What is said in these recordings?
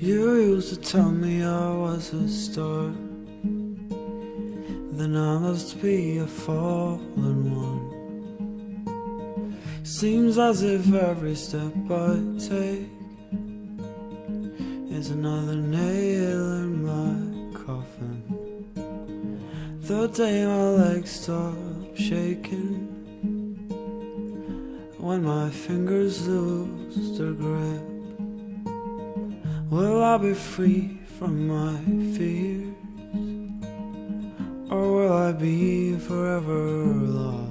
You used to tell me I was a star, then I must be a fallen one. Seems as if every step I take is another nail in my coffin. The day my legs stop shaking, when my fingers lose their grip, will I be free from my fears, or will I be forever lost?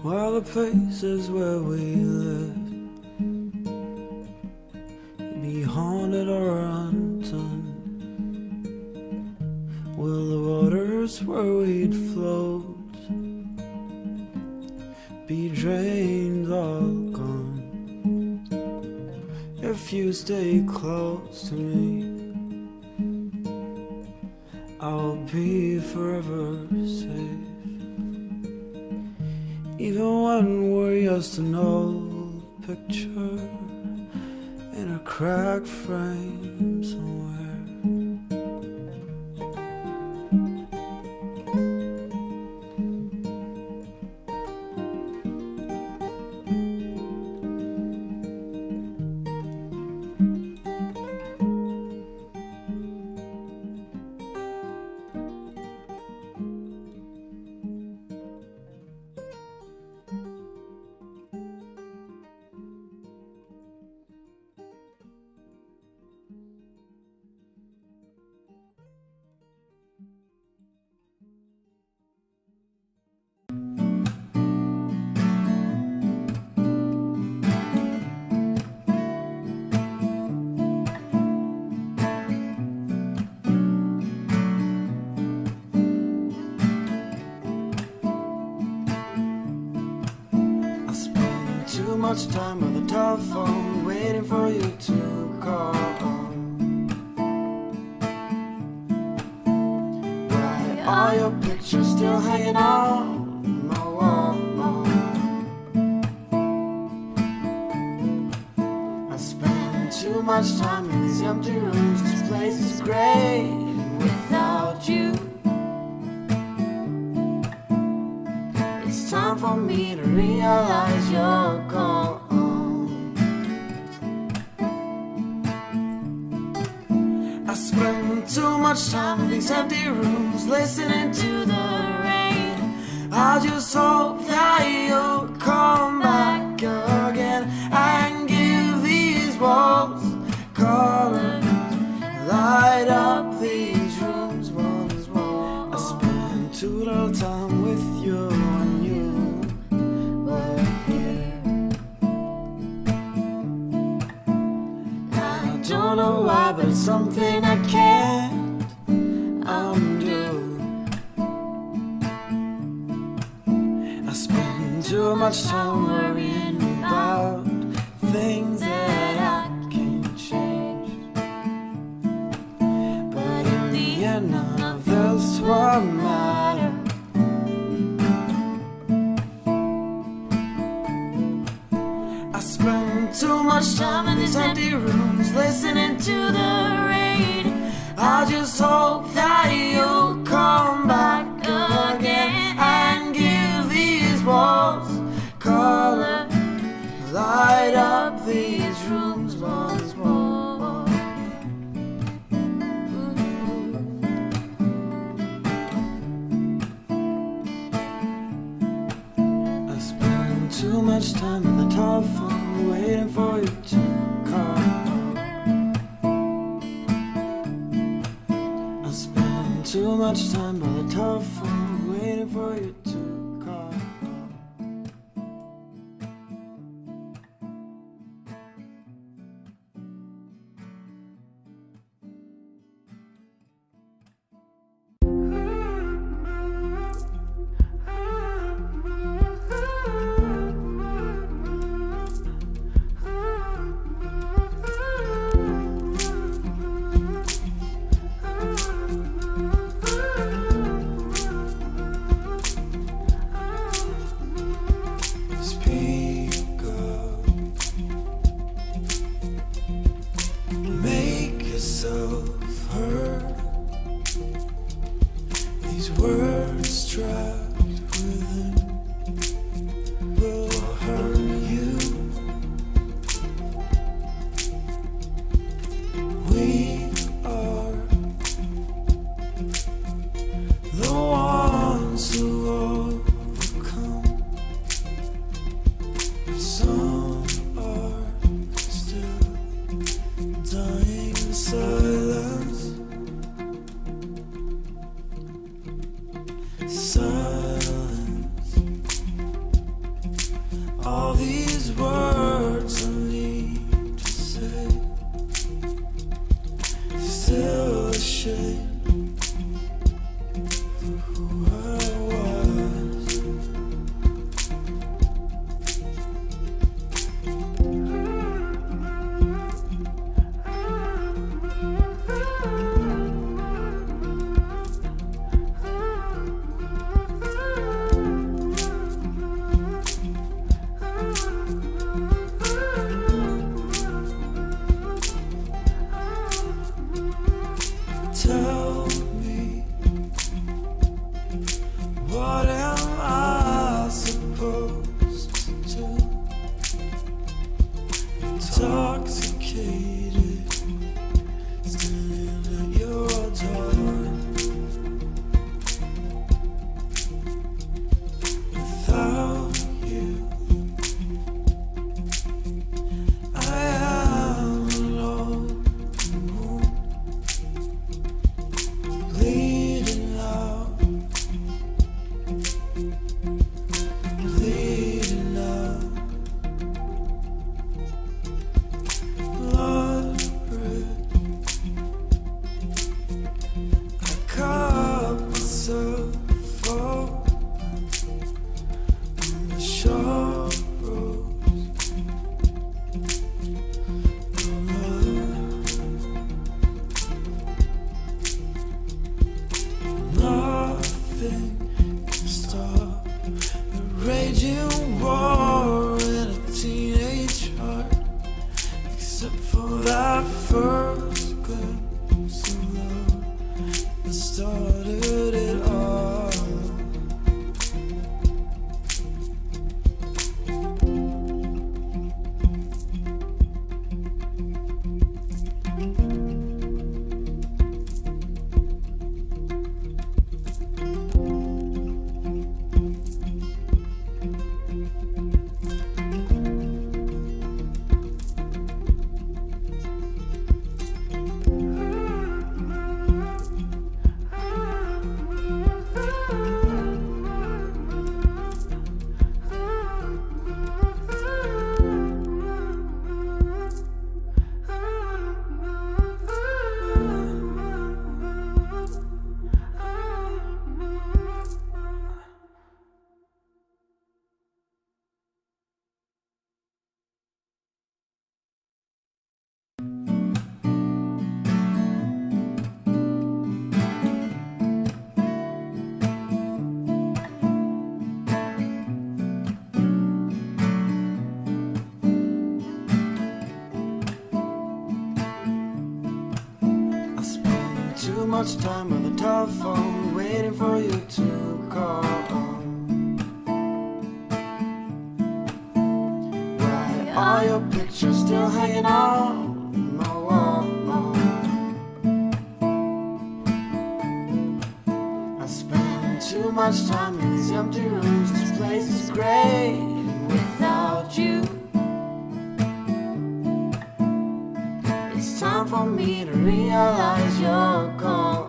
Well, the places where we live be haunted or undone. Will the waters where we'd float be drained, all gone? If you stay close to me, I'll be forever safe. Even when we're just an old picture in a cracked frame somewhere. Too much time on the telephone, waiting for you to call. Why are your pictures still hanging on my wall? I spend too much time in these empty rooms. This place is great without you. It's time for me to realize you're gone. I spend too much time in these empty rooms, listening to the rain. I just hope that you'll come back again and give these walls color, light up these rooms once more. I spend too little time with you. Don't know why, but it's something I can't undo. I spend too much time worrying about things that I can't change. But in the end, none of this will matter. I spend too much time in these empty rooms, listening to the rain. I just hope that you'll come back again and give these walls color, light up these rooms once more. I spend too much time on the telephone, waiting for you to call. I spend too much time by the telephone, waiting for you to call. you wore in a teenage heart, except for that first glimpse of love that started it all. Too much time on the telephone, waiting for you to call. Why are your pictures still hanging on my wall? I spend too much time in these empty rooms. This place is great without you. It's time for me to realize you're gone.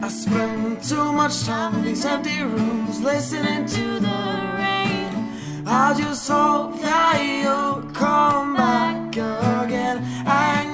I spend too much time in these empty rooms, listening to the rain. I just hope that you'll come back again. I